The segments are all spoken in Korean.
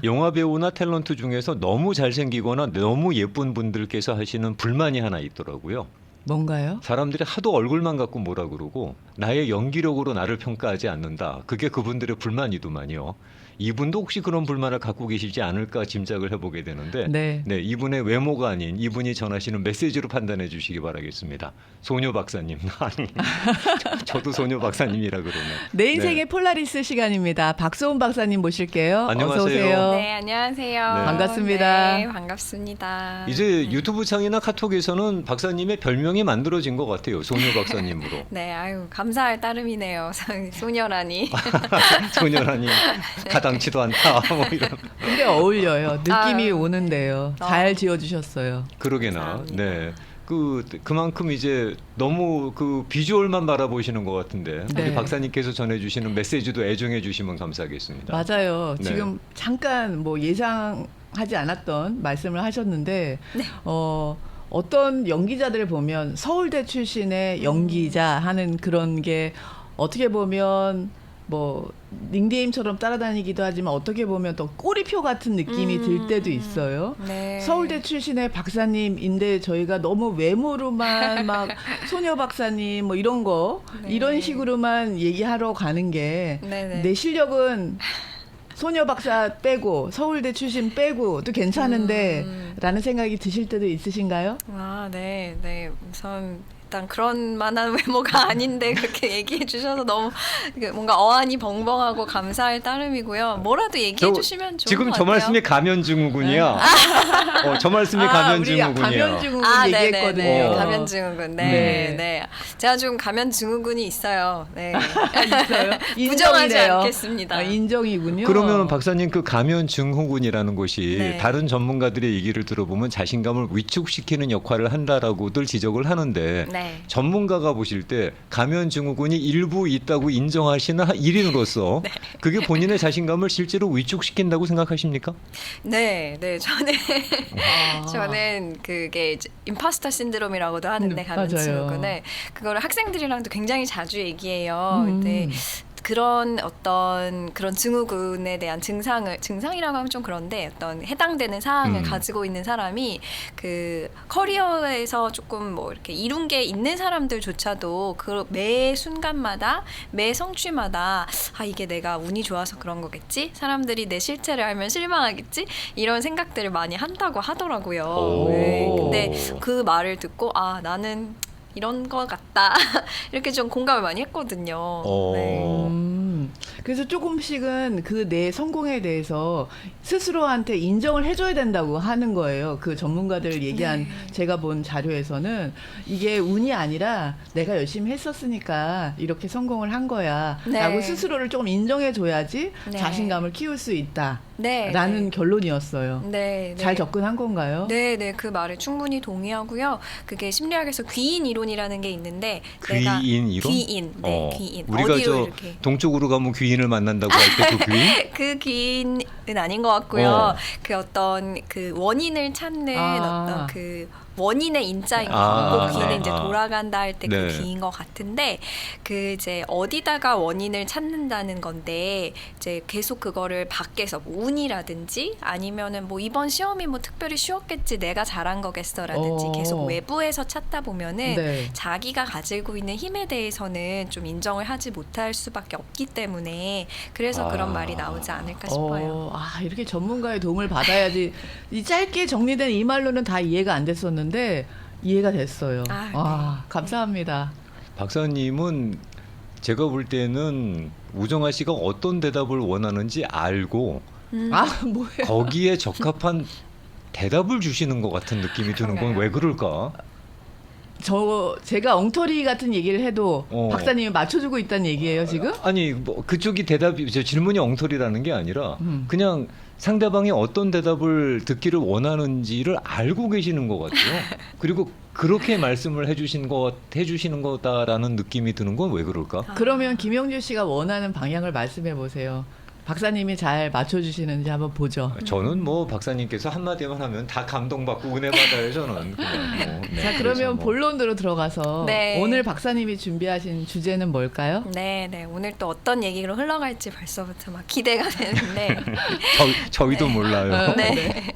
영화 배우나 탤런트 중에서 너무 잘생기거나 너무 예쁜 분들께서 하시는 불만이 하나 있더라고요. 뭔가요? 사람들이 하도 얼굴만 갖고 뭐라 그러고 나의 연기력으로 나를 평가하지 않는다. 그게 그분들의 불만이더만요. 이분도 혹시 그런 불만을 갖고 계시지 않을까 짐작을 해보게 되는데 네. 이분의 외모가 아닌 이분이 전하시는 메시지로 판단해 주시기 바라겠습니다. 소녀 박사님. 아니, 저도 소녀 박사님이라 그러네. 내 인생의 폴라리스 시간입니다. 박소은 박사님 모실게요. 안녕하세요. 어서 오세요. 네, 안녕하세요. 네. 반갑습니다. 네, 반갑습니다. 이제 유튜브 창이나 카톡에서는 박사님의 별명이 만들어진 것 같아요. 소녀 박사님으로. 네, 아유, 감사할 따름이네요. 소녀라니. 소녀라니 가당치도 않다. 뭐 이런. 근데 어울려요. 느낌이 아유. 오는데요. 잘 지어주셨어요. 그러게나. 감사합니다. 네. 그만큼 이제 너무 그 비주얼만 바라보시는 것 같은데 네. 우리 박사님께서 전해주시는 메시지도 애정해 주시면 감사하겠습니다. 맞아요. 네. 지금 잠깐 뭐 예상하지 않았던 말씀을 하셨는데 네. 어떤 연기자들을 보면 서울대 출신의 연기자 하는 그런 게 어떻게 보면 뭐 닉네임처럼 따라다니기도 하지만 어떻게 보면 또 꼬리표 같은 느낌이 들 때도 있어요. 네. 서울대 출신의 박사님인데 저희가 너무 외모로만 막 소녀 박사님 뭐 이런 거 네. 이런 식으로만 얘기하러 가는 게 네네. 내 실력은 소녀 박사 빼고 서울대 출신 빼고 또 괜찮은데 라는 생각이 드실 때도 있으신가요? 아, 네, 네. 우선 일단 그런 만한 외모가 아닌데 그렇게 얘기해 주셔서 너무 뭔가 어안이 벙벙하고 감사할 따름이고요. 뭐라도 얘기해 주시면 좋을 지금 것 저 같아요. 말씀이 가면증후군이야. 저 말씀이 우리 가면증후군이야. 가면증후군 아, 얘기했거든요. 네네네. 가면증후군. 네, 네. 네. 제가 좀 가면증후군이 있어요. 네. 있어요. 부정하지 인정이네요. 않겠습니다. 아, 인정이군요. 그러면 박사님 그 가면증후군이라는 것이 네. 다른 전문가들의 얘기를 들어보면 자신감을 위축시키는 역할을 한다라고들 지적을 하는데 네. 전문가가 보실 때 가면증후군이 일부 있다고 인정하시는 일인으로서 그게 본인의 자신감을 실제로 위축시킨다고 생각하십니까? 네, 네, 아. 저는 그게 이제 임파스터 신드롬이라고도 하는데 가면증후군을 그거를 학생들이랑도 굉장히 자주 얘기해요. 근데 그런 어떤 그런 증후군에 대한 증상이라고 하면 좀 그런데 어떤 해당되는 사항을 가지고 있는 사람이 그 커리어에서 조금 뭐 이렇게 이룬 게 있는 사람들조차도 그 매 순간마다 매 성취마다 아 이게 내가 운이 좋아서 그런 거겠지? 사람들이 내 실체를 알면 실망하겠지? 이런 생각들을 많이 한다고 하더라고요. 오. 네, 근데 그 말을 듣고 아 나는 이런 것 같다 이렇게 좀 공감을 많이 했거든요. 네. 그래서 조금씩은 그 내 성공에 대해서 스스로한테 인정을 해줘야 된다고 하는 거예요. 그 전문가들 얘기한 제가 본 자료에서는 이게 운이 아니라 내가 열심히 했었으니까 이렇게 성공을 한 거야 네. 라고 스스로를 조금 인정해줘야지 네. 자신감을 키울 수 있다 네, 라는 네. 결론이었어요. 네, 네. 잘 접근한 건가요? 네, 네, 그 말에 충분히 동의하고요. 그게 심리학에서 귀인 이론이라는 게 있는데 내가 귀인 이론? 귀인, 네, 귀인. 우리가 어디로 저 이렇게 동쪽으로 가면 귀인을 만난다고 할 때 그 귀인? 그 귀인은 아닌 것 같고요. 그 어떤 그 원인을 찾는 어떤 그 원인의 인자인 것 같고 귀인은 이제 돌아간다 할 때 그 네. 귀인 것 같은데 그 이제 어디다가 원인을 찾는다는 건데 이제 계속 그거를 밖에서 뭐 운이라든지 아니면은 뭐 이번 시험이 뭐 특별히 쉬웠겠지 내가 잘한 거겠어라든지 계속 외부에서 찾다 보면은 네. 자기가 가지고 있는 힘에 대해서는 좀 인정을 하지 못할 수밖에 없기 때문에 그래서 그런 말이 나오지 않을까 싶어요. 이렇게 전문가의 도움을 받아야지. 이 짧게 정리된 이 말로는 다 이해가 안 됐었는데 이해가 됐어요. 네. 감사합니다. 박사님은 제가 볼 때는 우정아 씨가 어떤 대답을 원하는지 알고 뭐예요? 거기에 적합한 대답을 주시는 것 같은 느낌이 드는 건 왜 그럴까? 제가 엉터리 같은 얘기를 해도 박사님이 맞춰주고 있다는 얘기예요 지금? 아니 뭐 그쪽이 대답이 질문이 엉터리라는 게 아니라 그냥 상대방이 어떤 대답을 듣기를 원하는지를 알고 계시는 것 같아요. 그리고 그렇게 말씀을 해주시는 거다라는 느낌이 드는 건 왜 그럴까? 그러면 김영주 씨가 원하는 방향을 말씀해 보세요. 박사님이 잘 맞춰주시는지 한번 보죠. 저는 뭐 박사님께서 한마디만 하면 다 감동받고 은혜 받아요. 저는. 그냥 뭐. 네, 자, 그래서 그러면 뭐. 본론으로 들어가서 네. 오늘 박사님이 준비하신 주제는 뭘까요? 네, 네. 오늘 또 어떤 얘기로 흘러갈지 벌써부터 막 기대가 되는데. 저희도 몰라요. 네.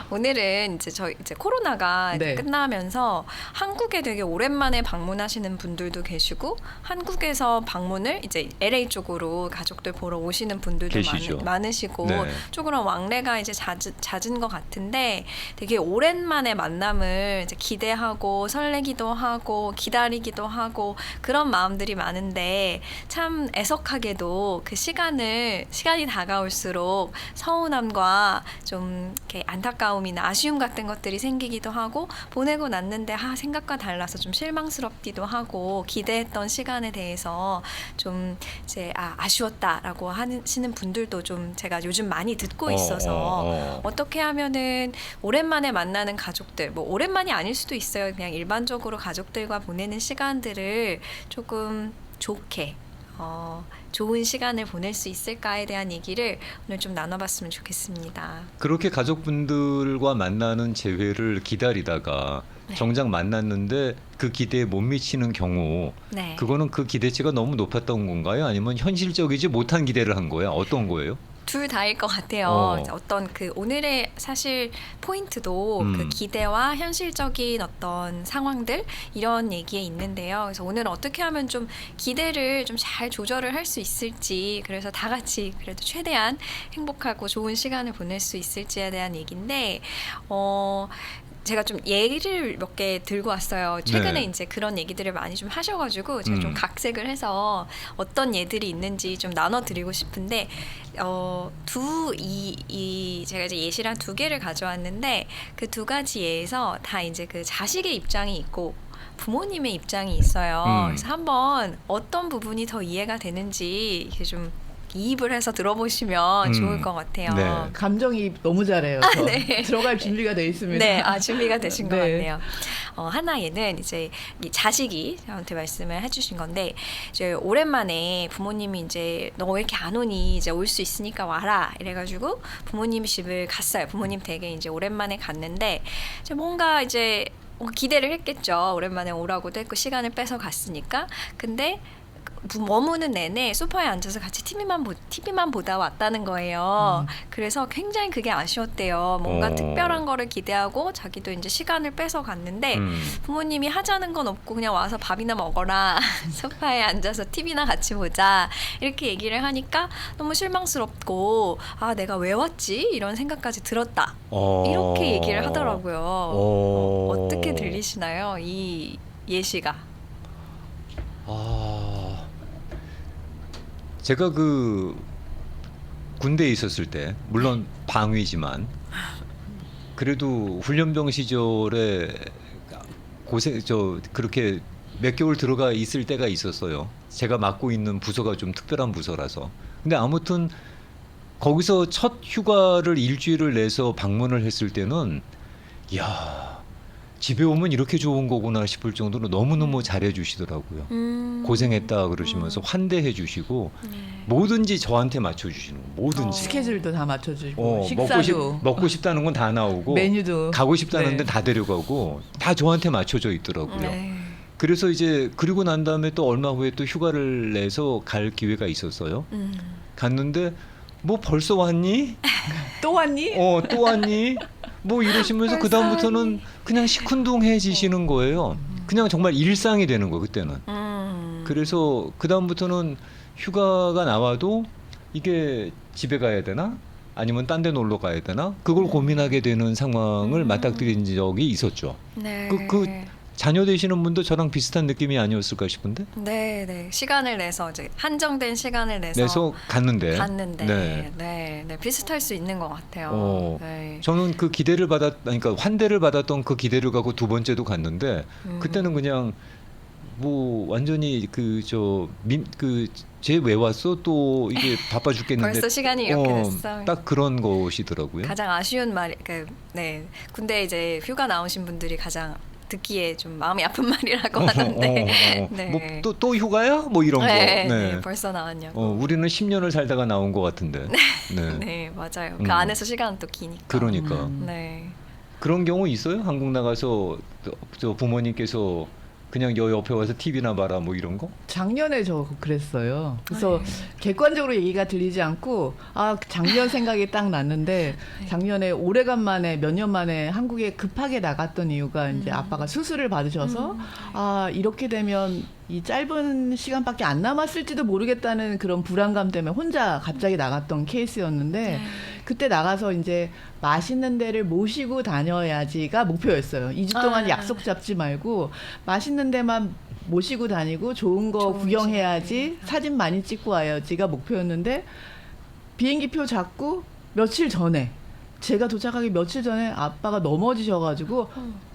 오늘은 이제 코로나가 네. 끝나면서 한국에 되게 오랜만에 방문하시는 분들도 계시고 한국에서 방문을 이제 LA 쪽으로 가족들 보러 오시는 분들도 계시죠. 많으시고 네. 조금 왕래가 이제 잦은 것 같은데 되게 오랜만에 만남을 이제 기대하고 설레기도 하고 기다리기도 하고 그런 마음들이 많은데 참 애석하게도 그 시간이 다가올수록 서운함과 좀 이렇게 안타까움이나 아쉬움 같은 것들이 생기기도 하고 보내고 났는데 생각과 달라서 좀 실망스럽기도 하고 기대했던 시간에 대해서 좀 이제 아쉬웠다라고 하시는 분들도 좀 제가 요즘 많이 듣고 있어서 어떻게 하면은 오랜만에 만나는 가족들 뭐 오랜만이 아닐 수도 있어요. 그냥 일반적으로 가족들과 보내는 시간들을 조금 좋게 좋은 시간을 보낼 수 있을까에 대한 얘기를 오늘 좀 나눠봤으면 좋겠습니다. 그렇게 가족분들과 만나는 재회를 기다리다가 네. 정작 만났는데 그 기대에 못 미치는 경우 네. 그거는 그 기대치가 너무 높았던 건가요? 아니면 현실적이지 못한 기대를 한 거야? 어떤 거예요? 둘 다일 것 같아요. 어떤 그 오늘의 사실 포인트도 그 기대와 현실적인 어떤 상황들 이런 얘기에 있는데요. 그래서 오늘 어떻게 하면 좀 기대를 좀 잘 조절을 할 수 있을지 그래서 다 같이 그래도 최대한 행복하고 좋은 시간을 보낼 수 있을지에 대한 얘기인데 제가 좀 예를 몇 개 들고 왔어요. 최근에 네. 이제 그런 얘기들을 많이 좀 하셔가지고 제가 좀 각색을 해서 어떤 예들이 있는지 좀 나눠드리고 싶은데 제가 이제 예시랑 2개를 가져왔는데 그 2가지 예에서 다 이제 그 자식의 입장이 있고 부모님의 입장이 있어요. 그래서 한번 어떤 부분이 더 이해가 되는지 이렇게 좀 이입을 해서 들어보시면 좋을 것 같아요. 네. 감정이입 너무 잘해요. 네. 들어갈 준비가 돼 있습니다. 네, 준비가 되신 것 네. 같네요. 하나에는 이제 이 자식이 저한테 말씀을 해주신 건데 이제 오랜만에 부모님이 이제 너 왜 이렇게 안 오니 이제 올 수 있으니까 와라 이래가지고 부모님 집을 갔어요. 부모님 댁에 이제 오랜만에 갔는데 이제 뭔가 이제 기대를 했겠죠. 오랜만에 오라고도 했고 시간을 빼서 갔으니까. 근데 머무는 내내 소파에 앉아서 같이 TV만 보다 왔다는 거예요. 그래서 굉장히 그게 아쉬웠대요. 뭔가 특별한 거를 기대하고 자기도 이제 시간을 빼서 갔는데 부모님이 하자는 건 없고 그냥 와서 밥이나 먹어라. 소파에 앉아서 TV나 같이 보자. 이렇게 얘기를 하니까 너무 실망스럽고 내가 왜 왔지? 이런 생각까지 들었다. 이렇게 얘기를 하더라고요. 어떻게 들리시나요? 이 예시가. 제가 그 군대에 있었을 때 물론 방위지만 그래도 훈련병 시절에 그렇게 몇 개월 들어가 있을 때가 있었어요. 제가 맡고 있는 부서가 좀 특별한 부서라서. 근데 아무튼 거기서 첫 휴가를 일주일을 내서 방문을 했을 때는 집에 오면 이렇게 좋은 거구나 싶을 정도로 너무너무 잘해 주시더라고요. 고생했다 그러시면서 환대해 주시고 뭐든지 저한테 맞춰 주시는 거. 뭐든지. 스케줄도 다 맞춰주고 식사도 먹고 싶다는 건 다 나오고 메뉴도 가고 싶다는 네. 데 다 데려가고 다 저한테 맞춰져 있더라고요. 네. 그래서 이제 그리고 난 다음에 또 얼마 후에 또 휴가를 내서 갈 기회가 있었어요. 갔는데 뭐 벌써 왔니? 또 왔니? 또 왔니? 뭐 이러시면서 그 다음부터는 그냥 시큰둥해지시는 거예요. 그냥 정말 일상이 되는 거예요 그때는. 그래서 그 다음부터는 휴가가 나와도 이게 집에 가야 되나? 아니면 딴 데 놀러 가야 되나? 그걸 고민하게 되는 상황을 맞닥뜨린 적이 있었죠. 네. 그 자녀 되시는 분도 저랑 비슷한 느낌이 아니었을까 싶은데? 네. 시간을 내서 이제 한정된 시간을 내서 갔는데. 네. 비슷할 수 있는 것 같아요. 네. 저는 그 기대를 그러니까 환대를 받았던 그 기대를 갖고 두 번째도 갔는데 그때는 그냥 뭐 완전히 쟤 왜 왔어? 또 이게 바빠 죽겠는데 벌써 시간이 이렇게 됐어. 딱 그런 것이더라고요. 가장 아쉬운 말, 군대 이제 휴가 나오신 분들이 가장 듣기에 좀 마음이 아픈 말이라고 하던데. 네. 또 휴가야? 뭐 이런 거. 네, 네, 벌써 나왔냐고. 우리는 10년을 살다가 나온 것 같은데. 네, 네, 맞아요. 그 안에서 시간은 또 기니까. 그러니까. 네. 그런 경우 있어요? 한국 나가서 저 부모님께서 그냥 여 옆에 와서 TV나 봐라 뭐 이런 거? 작년에 저 그랬어요. 그래서 객관적으로 얘기가 들리지 않고 작년 생각이 딱 났는데 작년에 오래간만에 몇 년 만에 한국에 급하게 나갔던 이유가 이제 아빠가 수술을 받으셔서 이렇게 되면 이 짧은 시간밖에 안 남았을지도 모르겠다는 그런 불안감 때문에 혼자 갑자기 나갔던 케이스였는데 그때 나가서 이제 맛있는 데를 모시고 다녀야지가 목표였어요. 2주 동안 약속 잡지 말고 맛있는 데만 모시고 다니고 좋은 거 구경해야지 사진 많이 찍고 와야지가 목표였는데 비행기표 잡고 며칠 전에 제가 도착하기 며칠 전에 아빠가 넘어지셔가지고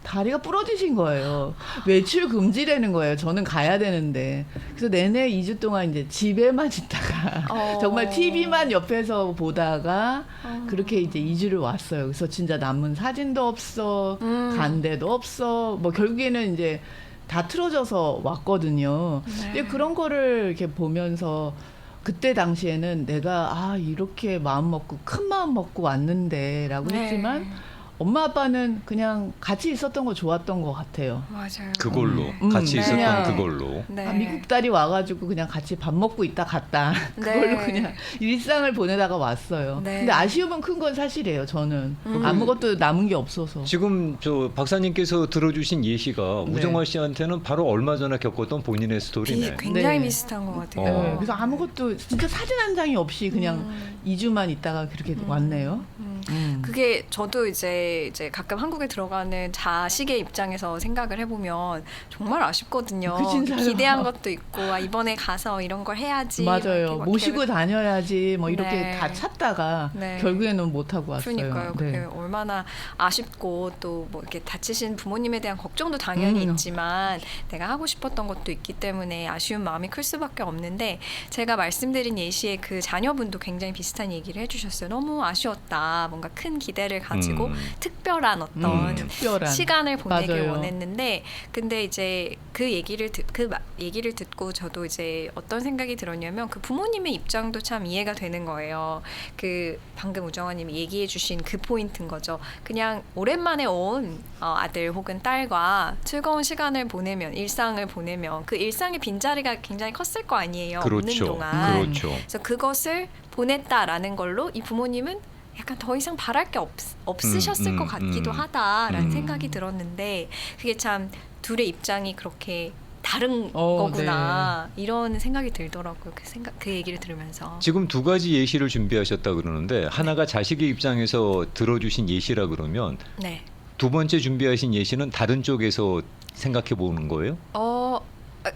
다리가 부러지신 거예요. 외출 금지라는 거예요. 저는 가야 되는데. 그래서 내내 2주 동안 이제 집에만 있다가 정말 TV만 옆에서 보다가 그렇게 이제 2주를 왔어요. 그래서 진짜 남은 사진도 없어, 간 데도 없어. 뭐 결국에는 이제 다 틀어져서 왔거든요. 근데 그런 거를 이렇게 보면서 그때 당시에는 내가 이렇게 마음 먹고 큰 마음 먹고 왔는데라고 했지만 엄마 아빠는 그냥 같이 있었던 거 좋았던 것 같아요. 맞아요. 그걸로 같이 있었던 그걸로. 미국 딸이 와가지고 그냥 같이 밥 먹고 있다 갔다. 그걸로 그냥 일상을 보내다가 왔어요. 근데 아쉬움은 큰 건 사실이에요. 저는 아무것도 남은 게 없어서. 지금 저 박사님께서 들어주신 예시가 우정화 씨한테는 바로 얼마 전에 겪었던 본인의 스토리네. 굉장히 비슷한 것 같아요. 그래서 아무것도 진짜 사진 한 장이 없이 그냥 2주만 있다가 그렇게 왔네요. 그게 저도 이제 가끔 한국에 들어가는 자식의 입장에서 생각을 해보면 정말 아쉽거든요. 기대한 것도 있고 이번에 가서 이런 걸 해야지. 맞아요. 모시고 다녀야지 뭐 이렇게 다 찾다가 결국에는 못 하고 왔어요. 그러니까요. 그게 얼마나 아쉽고 또 뭐 이렇게 다치신 부모님에 대한 걱정도 당연히 있지만 내가 하고 싶었던 것도 있기 때문에 아쉬운 마음이 클 수밖에 없는데 제가 말씀드린 예시의 그 자녀분도 굉장히 비슷한 얘기를 해주셨어요. 너무 아쉬웠다. 뭔가 큰 기대를 가지고 특별한 어떤 시간을 보내길 원했는데 근데 이제 그 얘기를 듣고 저도 이제 어떤 생각이 들었냐면 그 부모님의 입장도 참 이해가 되는 거예요. 그 방금 우정아님이 얘기해 주신 그 포인트인 거죠. 그냥 오랜만에 온 아들 혹은 딸과 즐거운 시간을 보내면 일상을 보내면 그 일상의 빈자리가 굉장히 컸을 거 아니에요. 없는 동안. 그래서 그것을 보냈다라는 걸로 이 부모님은 약간 더 이상 바랄 게 없으셨을 것 같기도 하다라는 생각이 들었는데 그게 참 둘의 입장이 그렇게 다른 거구나 이런 생각이 들더라고요. 그 얘기를 들으면서 지금 두 가지 예시를 준비하셨다 그러는데 하나가 자식의 입장에서 들어주신 예시라 그러면 두 번째 준비하신 예시는 다른 쪽에서 생각해 보는 거예요?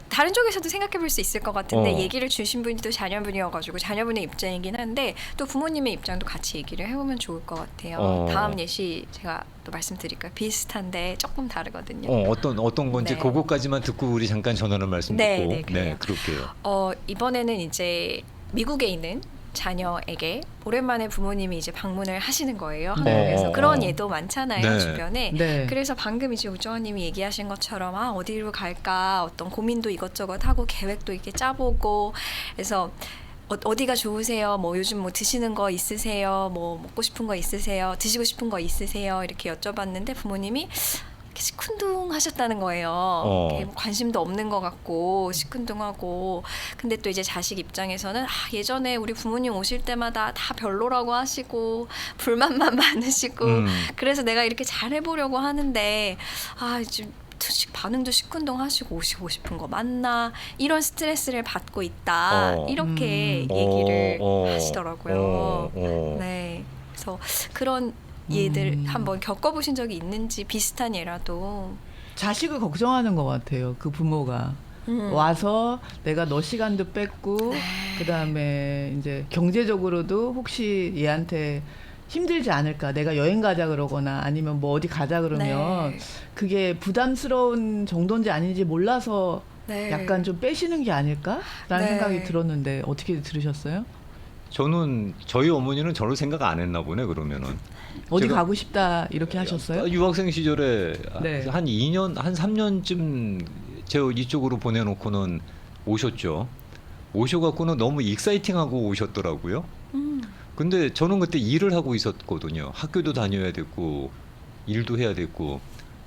다른 쪽에서도 생각해 볼 수 있을 것 같은데 얘기를 주신 분이 또 자녀분이어가지고 자녀분의 입장이긴 한데 또 부모님의 입장도 같이 얘기를 해보면 좋을 것 같아요. 다음 예시 제가 또 말씀드릴까요? 비슷한데 조금 다르거든요. 어떤 건지 그거까지만 듣고 우리 잠깐 전하는 말씀 듣고 그럴게요. 이번에는 이제 미국에 있는 자녀에게 오랜만에 부모님이 이제 방문을 하시는 거예요. 한국에서 그런 예도 많잖아요. 주변에. 그래서 방금 이제 우정아님이 얘기하신 것처럼 어디로 갈까 어떤 고민도 이것저것 하고 계획도 이렇게 짜보고 그래서 어디가 좋으세요? 뭐 요즘 뭐 드시는 거 있으세요? 뭐 먹고 싶은 거 있으세요? 드시고 싶은 거 있으세요? 이렇게 여쭤봤는데 부모님이 시큰둥하셨다는 거예요. 관심도 없는 것 같고 시큰둥하고 근데 또 이제 자식 입장에서는 예전에 우리 부모님 오실 때마다 다 별로라고 하시고 불만만 많으시고 그래서 내가 이렇게 잘해보려고 하는데 지금 반응도 시큰둥하시고 오시고 싶은 거 맞나 이런 스트레스를 받고 있다 이렇게 얘기를 하시더라고요. 그래서 그런 예들 한번 겪어보신 적이 있는지 비슷한 예라도 자식을 걱정하는 것 같아요. 그 부모가 와서 내가 너 시간도 뺏고 그다음에 이제 경제적으로도 혹시 얘한테 힘들지 않을까 내가 여행 가자 그러거나 아니면 뭐 어디 가자 그러면 그게 부담스러운 정도인지 아닌지 몰라서 약간 좀 빼시는 게 아닐까라는 생각이 들었는데 어떻게 들으셨어요? 저는 저희 어머니는 저를 생각 안 했나 보네 그러면은. 어디 제가- 가고 싶다 이렇게 하셨어요? 유학생 시절에 네. 한 2년, 한 3년쯤 제 이쪽으로 보내놓고는 오셨죠. 오셔갖고는 너무 익사이팅하고 오셨더라고요. 근데 저는 그때 일을 하고 있었거든요. 학교도 다녀야 됐고 일도 해야 됐고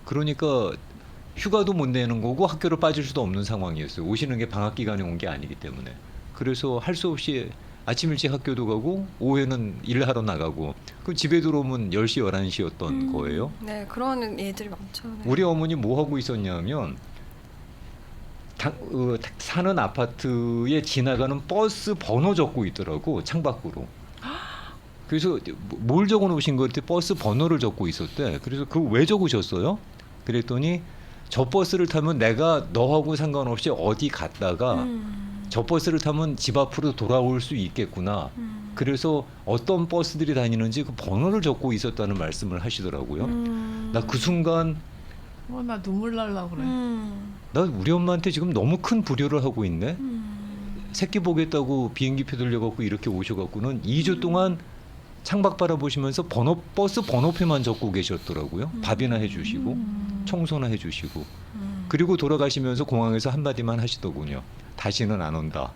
그러니까 휴가도 못 내는 거고 학교를 빠질 수도 없는 상황이었어요. 오시는 게 방학 기간에 온 게 아니기 때문에. 그래서 할 수 없이 아침 일찍 학교도 가고 오후에는 일하러 나가고 그럼 집에 들어오면 10시, 11시였던 거예요. 네, 그런 예들이 많죠. 네. 우리 어머니 뭐 하고 있었냐면 사는 아파트에 지나가는 버스 번호 적고 있더라고 창밖으로. 그래서 뭘 적어 놓으신 거 같아? 버스 번호를 적고 있었대. 그래서 그거 왜 적으셨어요? 그랬더니 저 버스를 타면 내가 너하고 상관없이 어디 갔다가 저 버스를 타면 집 앞으로 돌아올 수 있겠구나. 그래서 어떤 버스들이 다니는지 그 번호를 적고 있었다는 말씀을 하시더라고요. 나 그 순간 나 눈물 날라 그래. 나 우리 엄마한테 지금 너무 큰 불효를 하고 있네. 새끼 보겠다고 비행기표 들려갖고 이렇게 오셔갖고는 2주 동안 창밖 바라보시면서 버스 번호표만 적고 계셨더라고요. 밥이나 해주시고 청소나 해주시고 그리고 돌아가시면서 공항에서 한마디만 하시더군요. 다시는 안 온다.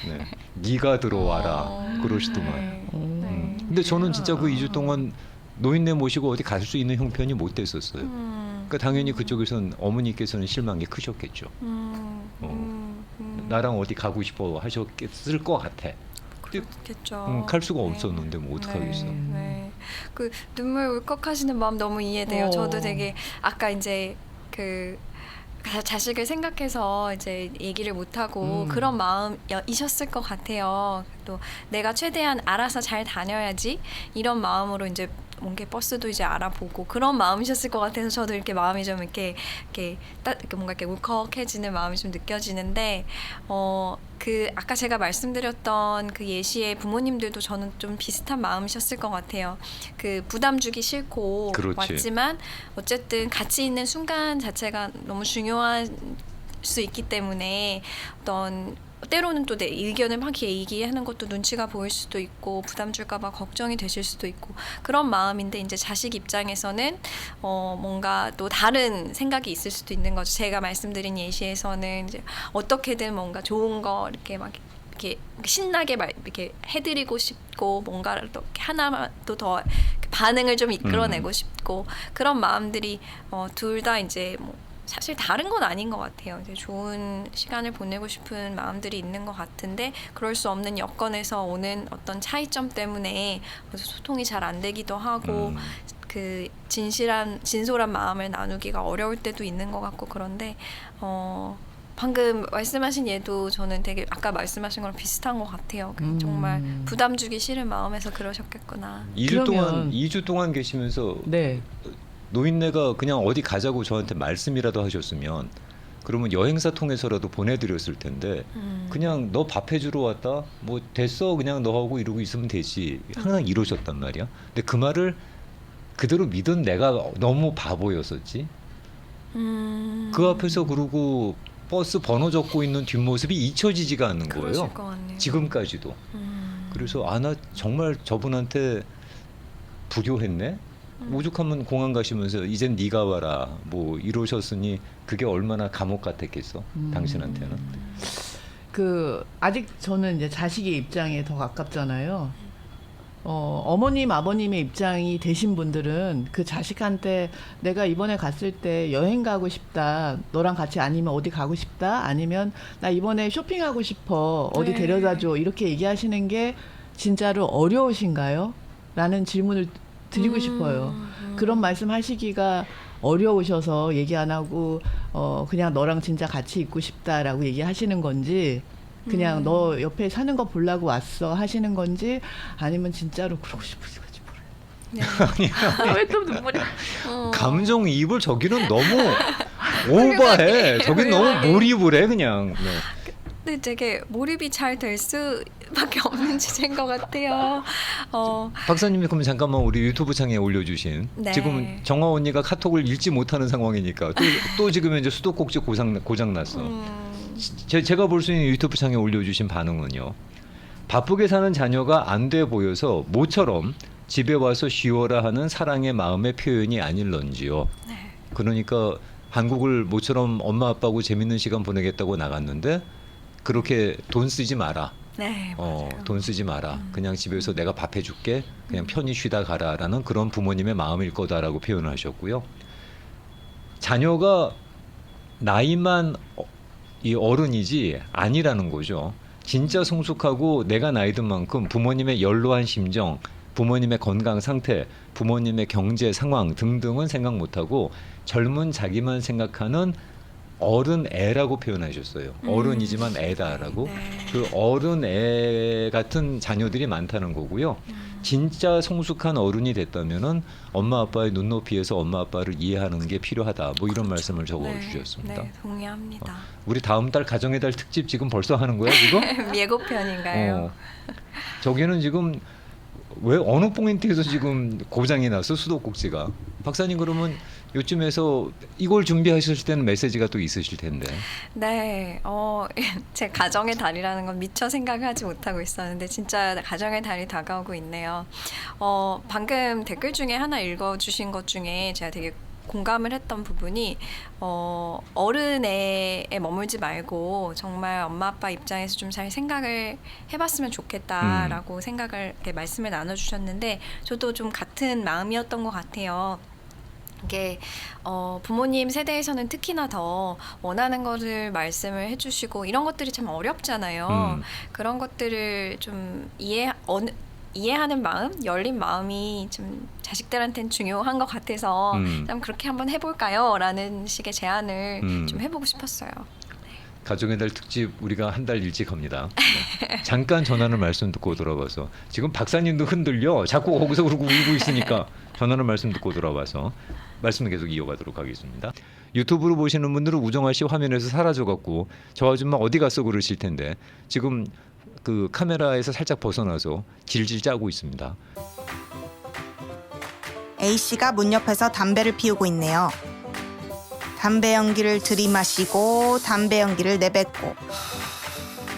네. 네가 들어와라. 그러시더만. 네. 근데 저는 진짜 그 2주 동안 노인네 모시고 어디 갈 수 있는 형편이 못 됐었어요. 그러니까 당연히 그쪽에서는 어머니께서는 실망이 크셨겠죠. 나랑 어디 가고 싶어 하셨을 것 같아. 그렇겠죠. 갈 수가 없었는데 뭐 어떡하겠어. 네. 그 눈물 울컥하시는 마음 너무 이해돼요. 저도 되게 아까 이제 그 자식을 생각해서 이제 얘기를 못 하고 그런 마음이셨을 것 같아요. 또 내가 최대한 알아서 잘 다녀야지 이런 마음으로 이제 뭔가 버스도 이제 알아보고 그런 마음이셨을 것 같아서 저도 이렇게 마음이 좀 이렇게 뭔가 이렇게 울컥해지는 마음이 좀 느껴지는데 그 아까 제가 말씀드렸던 그 예시의 부모님들도 저는 좀 비슷한 마음이셨을 것 같아요. 그 부담 주기 싫고 그렇지. 왔지만 어쨌든 같이 있는 순간 자체가 너무 중요할 수 있기 때문에 어떤 때로는 또 내 의견을 막 얘기하는 것도 눈치가 보일 수도 있고 부담 줄까 봐 걱정이 되실 수도 있고 그런 마음인데 이제 자식 입장에서는 뭔가 또 다른 생각이 있을 수도 있는 거죠. 제가 말씀드린 예시에서는 이제 어떻게든 뭔가 좋은 거 이렇게 막 이렇게 신나게 이렇게 해드리고 싶고 뭔가를 또 하나라도 더 반응을 좀 이끌어내고 싶고 그런 마음들이 둘 다 이제 뭐 사실 다른 건 아닌 것 같아요. 이제 좋은 시간을 보내고 싶은 마음들이 있는 것 같은데 그럴 수 없는 여건에서 오는 어떤 차이점 때문에 소통이 잘 안 되기도 하고 그 진솔한 마음을 나누기가 어려울 때도 있는 것 같고 그런데 방금 말씀하신 얘도 저는 되게 아까 말씀하신 거랑 비슷한 것 같아요. 정말 부담 주기 싫은 마음에서 그러셨겠구나. 2주 동안 계시면서 네. 노인네가 그냥 어디 가자고 저한테 말씀이라도 하셨으면 그러면 여행사 통해서라도 보내드렸을 텐데 그냥 너 밥 해주러 왔다 뭐 됐어 그냥 너하고 이러고 있으면 되지 항상 이러셨단 말이야. 근데 그 말을 그대로 믿은 내가 너무 바보였었지. 그 앞에서 그러고 버스 번호 적고 있는 뒷모습이 잊혀지지가 않는 거예요. 그러실 것 같네요. 지금까지도. 그래서 나 정말 저분한테 불효했네. 오죽하면 공항 가시면서 이젠 네가 와라 뭐 이러셨으니 그게 얼마나 감옥 같았겠어 당신한테는. 그 아직 저는 이제 자식의 입장에 더 가깝잖아요. 어머님 아버님의 입장이 되신 분들은 그 자식한테 내가 이번에 갔을 때 여행 가고 싶다 너랑 같이 아니면 어디 가고 싶다 아니면 나 이번에 쇼핑하고 싶어 어디 네. 데려다줘 이렇게 얘기하시는 게 진짜로 어려우신가요? 라는 질문을 드리고 싶어요. 그런 말씀 하시기가 어려우셔서 얘기 안 하고 그냥 너랑 진짜 같이 있고 싶다라고 얘기하시는 건지 그냥 너 옆에 사는 거 보려고 왔어 하시는 건지 아니면 진짜로 그러고 싶으신지 모르겠어요. 네. 왜 또 눈물이 감정이입을 저기는 너무 오버해. 저긴 너무 몰입을 해 그냥. 네. 근데 되게 몰입이 잘 될 수밖에 없는 주제인 것 같아요. 박사님이 그러면 잠깐만 우리 유튜브 창에 올려주신 네. 지금 정화 언니가 카톡을 읽지 못하는 상황이니까 또 지금 이제 수도꼭지 고장 났어. 제가 볼 수 있는 유튜브 창에 올려주신 반응은요. 바쁘게 사는 자녀가 안 돼 보여서 모처럼 집에 와서 쉬어라 하는 사랑의 마음의 표현이 아닐런지요. 네. 그러니까 한국을 모처럼 엄마 아빠하고 재밌는 시간 보내겠다고 나갔는데 그렇게 돈 쓰지 마라. 네, 맞아요. 돈 쓰지 마라. 그냥 집에서 내가 밥 해줄게. 그냥 편히 쉬다 가라라는 그런 부모님의 마음일 거다라고 표현을 하셨고요. 자녀가 나이만 이 어른이지 아니라는 거죠. 진짜 성숙하고 내가 나이 든 만큼 부모님의 연로한 심정, 부모님의 건강 상태, 부모님의 경제 상황 등등은 생각 못하고 젊은 자기만 생각하는 어른 애라고 표현하셨어요. 어른이지만 애다라고. 네. 그 어른 애 같은 자녀들이 많다는 거고요. 진짜 성숙한 어른이 됐다면은 엄마 아빠의 눈높이에서 엄마 아빠를 이해하는 게 필요하다. 뭐 이런 말씀을 적어 주셨습니다. 네, 동의합니다. 우리 다음 달 가정의 달 특집 지금 벌써 하는 거야 지금? 예고편인가요? 저기는 지금 왜 어느 포인트에서 지금 고장이 났어 수도꼭지가? 박사님 그러면 요쯤에서 이걸 준비하실 때는 메시지가 또 있으실 텐데. 네, 제 가정의 달이라는 건 미처 생각하지 못하고 있었는데 진짜 가정의 달이 다가오고 있네요. 방금 댓글 중에 하나 읽어주신 것 중에 제가 되게 공감을 했던 부분이 어른에 머물지 말고 정말 엄마 아빠 입장에서 좀 잘 생각을 해봤으면 좋겠다라고 생각을 이렇게 말씀을 나눠주셨는데 저도 좀 같은 마음이었던 것 같아요. 이게 부모님 세대에서는 특히나 더 원하는 것을 말씀을 해주시고 이런 것들이 참 어렵잖아요. 그런 것들을 좀 이해하는 마음, 열린 마음이 좀 자식들한테는 중요한 것 같아서 참 그렇게 한번 해볼까요? 라는 식의 제안을 좀 해보고 싶었어요. 가정의 달 특집 우리가 한 달 일찍 합니다. 네. 잠깐 전하는 말씀 듣고 돌아와서 지금 박사님도 흔들려 자꾸 거기서 그러고 울고 있으니까 전하는 말씀 듣고 돌아와서 말씀을 계속 이어가도록 하겠습니다. 유튜브로 보시는 분들은 우정아 씨 화면에서 사라져갖고 저 아줌마 어디 갔어 그러실 텐데 지금 그 카메라에서 살짝 벗어나서 질질 짜고 있습니다. A씨가 문 옆에서 담배를 피우고 있네요. 담배 연기를 들이마시고 담배 연기를 내뱉고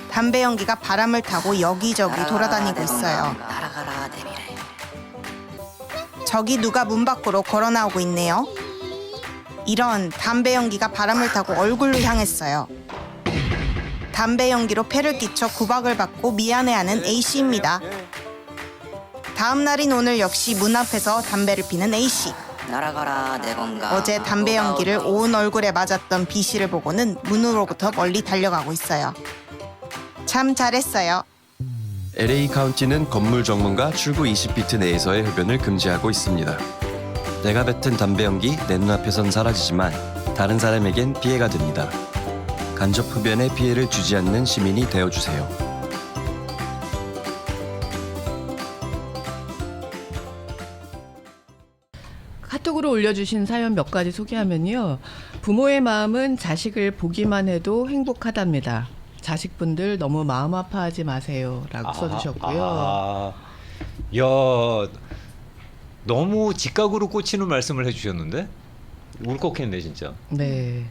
담배 연기가 바람을 타고 여기저기 돌아다니고 있어요. 저기 누가 문 밖으로 걸어 나오고 있네요. 이런 담배 연기가 바람을 타고 얼굴로 향했어요. 담배 연기로 폐를 끼쳐 구박을 받고 미안해하는 A씨입니다. 다음 날인 오늘 역시 문 앞에서 담배를 피는 A씨. 어제 담배 연기를 온 얼굴에 맞았던 B씨를 보고는 문으로부터 멀리 달려가고 있어요. 참 잘했어요. LA 카운티는 건물 정문과 출구 20피트 내에서의 흡연을 금지하고 있습니다. 내가 뱉은 담배 연기 내 눈앞에선 사라지지만 다른 사람에겐 피해가 됩니다. 간접 흡연에 피해를 주지 않는 시민이 되어주세요. 카톡으로 올려주신 사연 몇 가지 소개하면요. 부모의 마음은 자식을 보기만 해도 행복하답니다. 자식분들 너무 마음 아파하지 마세요라고 써주셨고요. 야, 너무 직각으로 꽂히는 말씀을 해주셨는데 울컥했네 진짜. 네,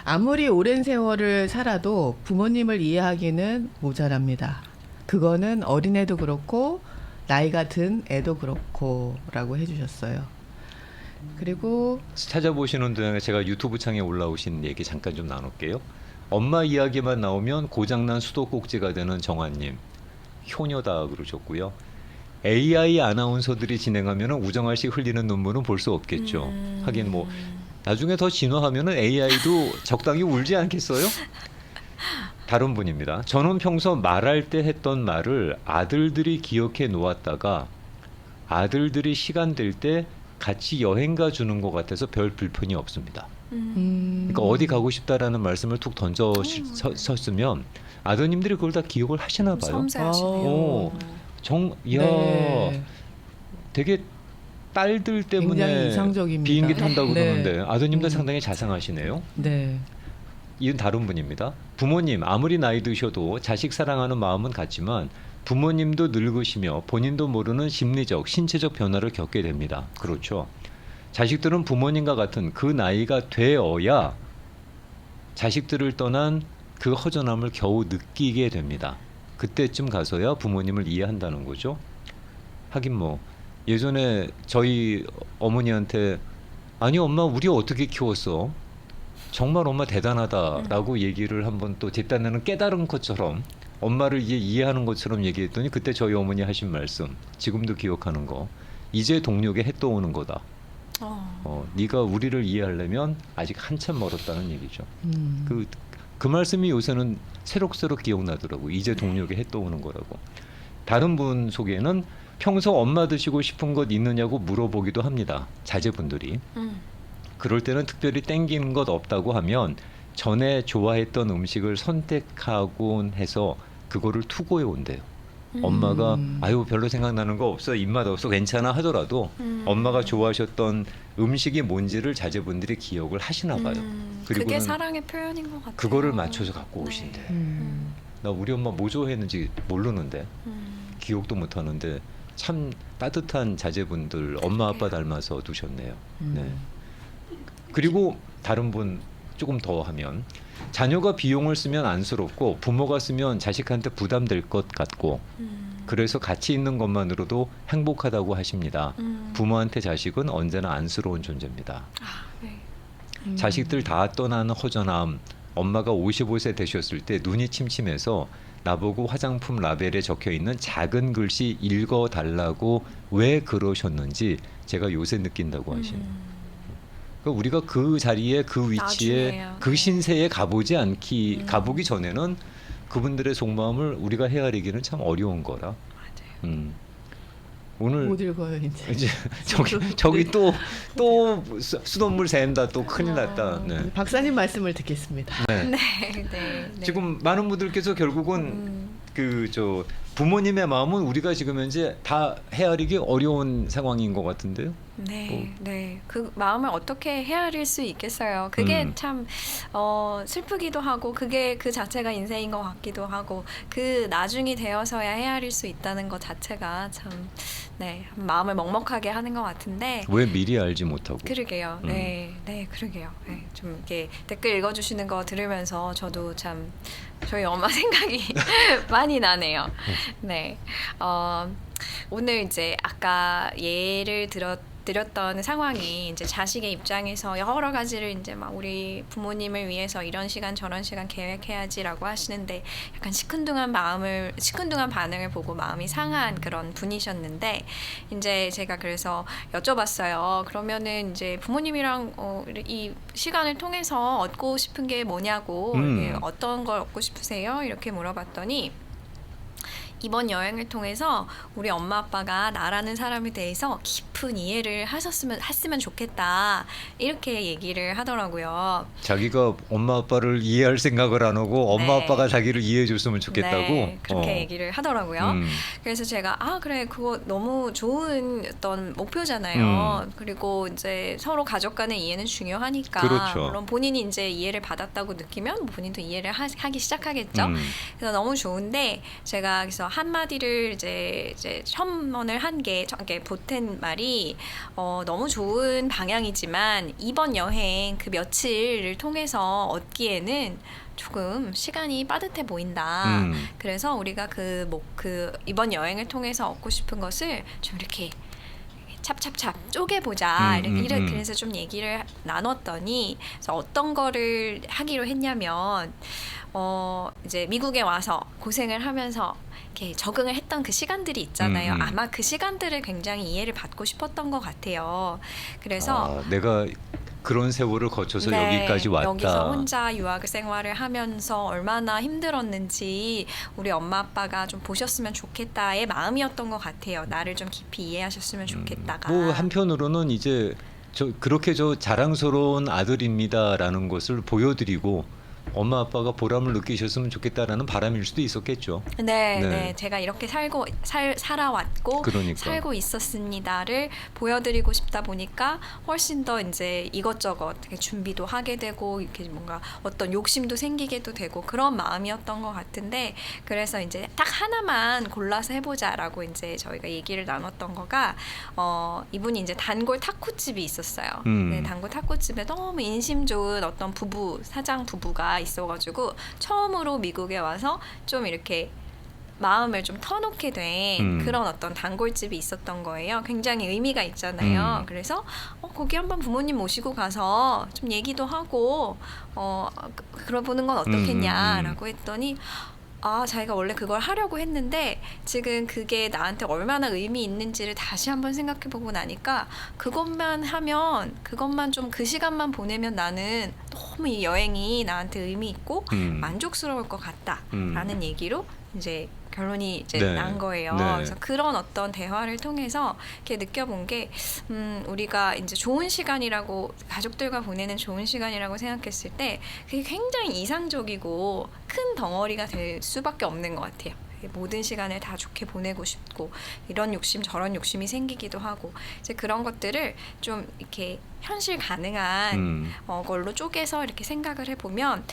아무리 오랜 세월을 살아도 부모님을 이해하기는 모자랍니다. 그거는 어린애도 그렇고 나이가 든 애도 그렇고라고 해주셨어요. 그리고 찾아보시는 동안에 제가 유튜브 창에 올라오신 얘기 잠깐 좀 나눌게요. 엄마 이야기만 나오면 고장난 수도꼭지가 되는 정환님, 효녀다 그러셨고요. AI 아나운서들이 진행하면 우정아 씨 흘리는 눈물은 볼 수 없겠죠. 하긴 뭐 나중에 더 진화하면은 AI도 적당히 울지 않겠어요? 다른 분입니다. 저는 평소 말할 때 했던 말을 아들들이 기억해 놓았다가 아들들이 시간 될 때 같이 여행 가 주는 것 같아서 별 불편이 없습니다. 그러니까 어디 가고 싶다라는 말씀을 툭 던졌으면 아드님들이 그걸 다 기억을 하시나 봐요. 섬세하시네요. 네. 되게 딸들 때문에 굉장히 이상적입니다. 비행기 탄다고 네. 그러는데 아드님들 상당히 자상하시네요. 네. 이건 다른 분입니다. 부모님 아무리 나이 드셔도 자식 사랑하는 마음은 같지만 부모님도 늙으시며 본인도 모르는 심리적, 신체적 변화를 겪게 됩니다. 그렇죠. 자식들은 부모님과 같은 그 나이가 되어야 자식들을 떠난 그 허전함을 겨우 느끼게 됩니다. 그때쯤 가서야 부모님을 이해한다는 거죠. 하긴 뭐 예전에 저희 어머니한테 아니 엄마 우리 어떻게 키웠어? 정말 엄마 대단하다라고 얘기를 한번 또 제 딴에는 깨달은 것처럼 엄마를 이해하는 것처럼 얘기했더니 그때 저희 어머니 하신 말씀 지금도 기억하는 거 이제 동력에 해 떠오는 거다. 네가 우리를 이해하려면 아직 한참 멀었다는 얘기죠. 그 말씀이 요새는 새록새록 기억나더라고. 이제 동력에 해 떠오는 거라고. 다른 분 속에는 평소 엄마 드시고 싶은 것 있느냐고 물어보기도 합니다. 자제분들이. 그럴 때는 특별히 땡기는 것 없다고 하면 전에 좋아했던 음식을 선택하곤 해서 그거를 투고해 온대요. 엄마가 아유 별로 생각나는 거 없어 입맛 없어 괜찮아 하더라도 엄마가 좋아하셨던 음식이 뭔지를 자제분들이 기억을 하시나 봐요. 그게 사랑의 표현인 것 같아요. 그거를 맞춰서 갖고 오신대. 나 우리 엄마 뭐 좋아했는지 모르는데 기억도 못 하는데 참 따뜻한 자제분들 엄마 아빠 닮아서 두셨네요. 네. 그리고 다른 분 조금 더 하면 자녀가 비용을 쓰면 안쓰럽고 부모가 쓰면 자식한테 부담될 것 같고 그래서 같이 있는 것만으로도 행복하다고 하십니다. 부모한테 자식은 언제나 안쓰러운 존재입니다. 자식들 다 떠나는 허전함 엄마가 55세 되셨을 때 눈이 침침해서 나보고 화장품 라벨에 적혀있는 작은 글씨 읽어달라고 왜 그러셨는지 제가 요새 느낀다고 하시네요. 그러니까 우리가 그 자리에 그 위치에 나중에요. 그 신세에 가보지 가보기 전에는 그분들의 속마음을 우리가 헤아리기는 참 어려운 거라. 오늘 못 읽어요 이제. 저기 또 수돗물 샌다 또 큰일 났다. 네. 박사님 말씀을 듣겠습니다. 네. 네. 지금 많은 분들께서 결국은 그 부모님의 마음은 우리가 지금 현재 다 헤아리기 어려운 상황인 것 같은데요. 네. 그 마음을 어떻게 헤아릴 수 있겠어요. 그게 참 슬프기도 하고 그게 그 자체가 인생인 것 같기도 하고 그 나중이 되어서야 헤아릴 수 있다는 것 자체가 참 마음을 먹먹하게 하는 것 같은데 왜 미리 알지 못하고? 그러게요. 네, 그러게요. 네, 좀 이렇게 댓글 읽어주시는 거 들으면서 저도 참 저희 엄마 생각이 많이 나네요. 네, 오늘 이제 아까 예를 드렸던 상황이 이제 자식의 입장에서 여러 가지를 이제 막 우리 부모님을 위해서 이런 시간 저런 시간 계획해야지라고 하시는데 약간 시큰둥한 반응을 보고 마음이 상한 그런 분이셨는데 이제 제가 그래서 여쭤봤어요. 그러면은 이제 부모님이랑 이 시간을 통해서 얻고 싶은 게 뭐냐고 어떤 걸 얻고 싶으세요? 이렇게 물어봤더니 이번 여행을 통해서 우리 엄마 아빠가 나라는 사람에 대해서 깊은 이해를 했으면 좋겠다 이렇게 얘기를 하더라고요. 자기가 엄마 아빠를 이해할 생각을 안 하고 엄마 아빠가 자기를 이해해 줬으면 좋겠다고? 네, 그렇게 얘기를 하더라고요. 그래서 제가 그래 그거 너무 좋은 어떤 목표잖아요. 그리고 이제 서로 가족 간의 이해는 중요하니까 그렇죠. 물론 본인이 이제 이해를 받았다고 느끼면 본인도 이해를 하기 시작하겠죠. 그래서 너무 좋은데 제가 그래서 한마디를 이제 첨언을 한 게 이렇게 보탠 말이 너무 좋은 방향이지만 이번 여행 그 며칠을 통해서 얻기에는 조금 시간이 빠듯해 보인다. 그래서 우리가 그 이번 여행을 통해서 얻고 싶은 것을 좀 이렇게 찹찹찹 쪼개보자. 그래서 좀 얘기를 나눴더니 그래서 어떤 거를 하기로 했냐면 이제 미국에 와서 고생을 하면서 이렇게 적응을 했던 그 시간들이 있잖아요. 아마 그 시간들을 굉장히 이해를 받고 싶었던 것 같아요. 그래서 내가 그런 세월을 거쳐서 여기까지 왔다. 여기서 혼자 유학 생활을 하면서 얼마나 힘들었는지 우리 엄마 아빠가 좀 보셨으면 좋겠다의 마음이었던 것 같아요. 나를 좀 깊이 이해하셨으면 좋겠다가. 뭐 한편으로는 이제 그렇게 자랑스러운 아들입니다라는 것을 보여드리고 엄마 아빠가 보람을 느끼셨으면 좋겠다라는 바람일 수도 있었겠죠. 네. 제가 이렇게 살아왔고 그러니까. 살고 있었습니다를 보여드리고 싶다 보니까 훨씬 더 이제 이것저것 준비도 하게 되고 이렇게 뭔가 어떤 욕심도 생기게도 되고 그런 마음이었던 것 같은데 그래서 이제 딱 하나만 골라서 해보자라고 이제 저희가 얘기를 나눴던 거가 이분이 이제 단골 타코집이 있었어요. 네, 단골 타코집에 너무 인심 좋은 어떤 사장 부부가 있어가지고 처음으로 미국에 와서 좀 이렇게 마음을 좀 터놓게 된 그런 어떤 단골집이 있었던 거예요. 굉장히 의미가 있잖아요. 그래서 거기 한번 부모님 모시고 가서 좀 얘기도 하고 그러 보는 건 어떻겠냐라고 했더니 자기가 원래 그걸 하려고 했는데 지금 그게 나한테 얼마나 의미 있는지를 다시 한번 생각해보고 나니까 그것만 하면 그것만 좀 그 시간만 보내면 나는 너무 이 여행이 나한테 의미 있고 만족스러울 것 같다라는 얘기로 이제 결론이 이제 네. 난 거예요. 네. 그래서 그런 어떤 대화를 통해서 이렇게 느껴본 게 우리가 이제 좋은 시간이라고 가족들과 보내는 좋은 시간이라고 생각했을 때 그게 굉장히 이상적이고 큰 덩어리가 될 수밖에 없는 것 같아요. 모든 시간을 다 좋게 보내고 싶고 이런 욕심 저런 욕심이 생기기도 하고 이제 그런 것들을 좀 이렇게 현실 가능한 걸로 쪼개서 이렇게 생각을 해보면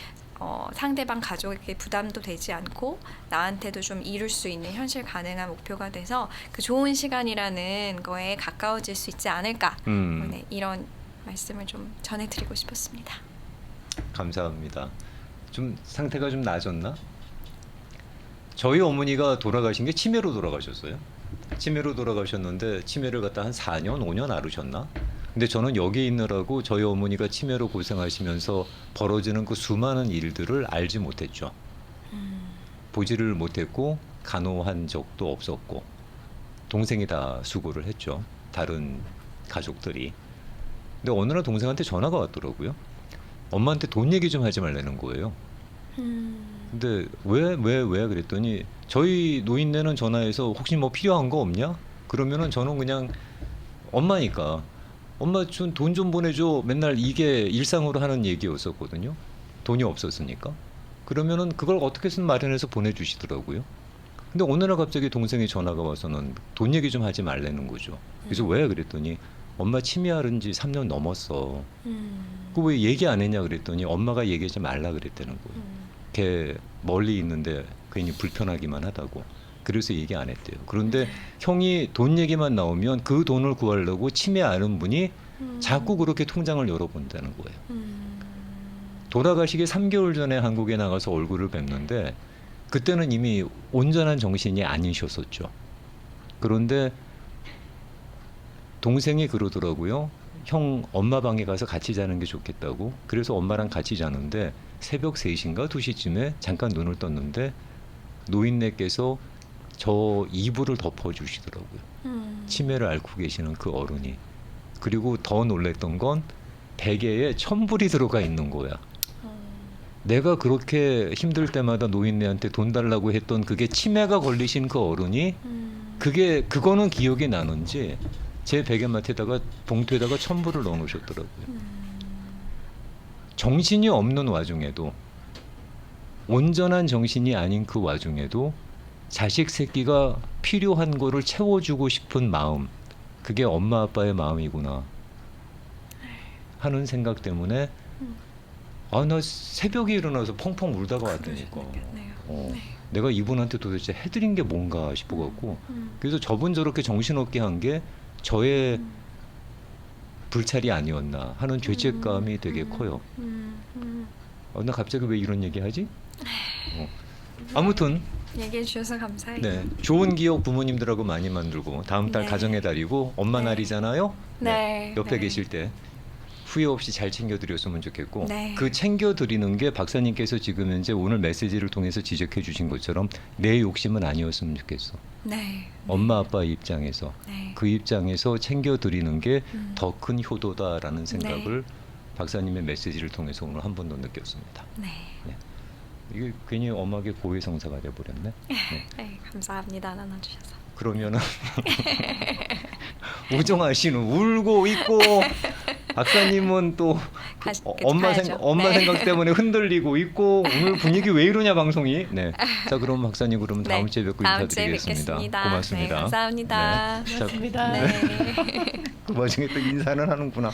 상대방 가족에게 부담도 되지 않고 나한테도 좀 이룰 수 있는 현실 가능한 목표가 돼서 그 좋은 시간이라는 거에 가까워질 수 있지 않을까 네, 이런 말씀을 좀 전해드리고 싶었습니다. 감사합니다. 좀 상태가 좀 나아졌나? 저희 어머니가 돌아가신 게 치매로 돌아가셨어요. 치매로 돌아가셨는데 치매를 갖다 한 4년, 5년 앓으셨나? 근데 저는 여기 있느라고 저희 어머니가 치매로 고생하시면서 벌어지는 그 수많은 일들을 알지 못했죠. 보지를 못했고 간호한 적도 없었고 동생이 다 수고를 했죠. 다른 가족들이. 근데 어느 날 동생한테 전화가 왔더라고요. 엄마한테 돈 얘기 좀 하지 말라는 거예요. 근데 왜 그랬더니 저희 노인네는 전화해서 혹시 뭐 필요한 거 없냐? 그러면은 저는 그냥 엄마니까 엄마 돈 좀 보내줘. 맨날 이게 일상으로 하는 얘기였었거든요. 돈이 없었으니까. 그러면은 그걸 어떻게든 마련해서 보내주시더라고요. 근데 어느 날 갑자기 동생이 전화가 와서는 돈 얘기 좀 하지 말라는 거죠. 그래서 왜 그랬더니 엄마 치매 앓은 지 3년 넘었어. 그 왜 얘기 안 했냐 그랬더니 엄마가 얘기하지 말라 그랬다는 거예요. 걔 멀리 있는데 괜히 불편하기만 하다고. 그래서 얘기 안 했대요. 그런데 형이 돈 얘기만 나오면 그 돈을 구하려고 치매 앓은 분이 자꾸 그렇게 통장을 열어본다는 거예요. 돌아가시기 3개월 전에 한국에 나가서 얼굴을 뵙는데 그때는 이미 온전한 정신이 아니셨었죠. 그런데 동생이 그러더라고요. 형 엄마 방에 가서 같이 자는 게 좋겠다고. 그래서 엄마랑 같이 자는데 새벽 3시인가 2시쯤에 잠깐 눈을 떴는데 노인네께서 저 이불을 덮어주시더라고요. 치매를 앓고 계시는 그 어른이. 그리고 더 놀랬던 건 베개에 천불이 들어가 있는 거야. 내가 그렇게 힘들 때마다 노인네한테 돈 달라고 했던 그게 치매가 걸리신 그 어른이 그거는 기억이 나는지 제 베개맡에다가 봉투에다가 천불을 넣어 놓으셨더라고요. 정신이 없는 와중에도 온전한 정신이 아닌 그 와중에도 자식 새끼가 필요한 거를 채워주고 싶은 마음, 그게 엄마 아빠의 마음이구나 하는 생각 때문에 나 새벽에 일어나서 펑펑 울다가 왔다니까. 내가 이분한테 도대체 해드린 게 뭔가 싶어갖고 그래서 저분 저렇게 정신없게 한 게 저의 불찰이 아니었나 하는 죄책감이 되게 커요. 나 갑자기 왜 이런 얘기하지? 아무튼 얘기해 주셔서 감사해요. 네, 좋은 기억 부모님들하고 많이 만들고 다음 달 네. 가정의 달이고 엄마 네. 날이잖아요. 네. 옆에 네. 계실 때 후회 없이 잘 챙겨드렸으면 좋겠고 네. 그 챙겨드리는 게 박사님께서 지금 현재 오늘 메시지를 통해서 지적해 주신 것처럼 내 욕심은 아니었으면 좋겠어. 네. 엄마 아빠 입장에서 네. 그 입장에서 챙겨드리는 게 더 큰 효도다라는 생각을 박사님의 메시지를 통해서 오늘 한 번 더 느꼈습니다. 네. 이게 괜히 엄하게 고해성사가 돼버렸네. 네. 네, 감사합니다. 나눠주셔서. 그러면은 우정아 씨는 울고 있고 박사님은 또 엄마 가야죠. 엄마 네. 생각 때문에 흔들리고 있고 오늘 분위기 왜 이러냐 방송이. 네. 자 그럼 박사님 그러면 다음 네. 주에 뵙고 다음 주에 인사드리겠습니다. 뵙겠습니다. 고맙습니다. 네, 감사합니다. 네. 자, 고맙습니다. 네. 그 와중에 또 인사는 하는구나.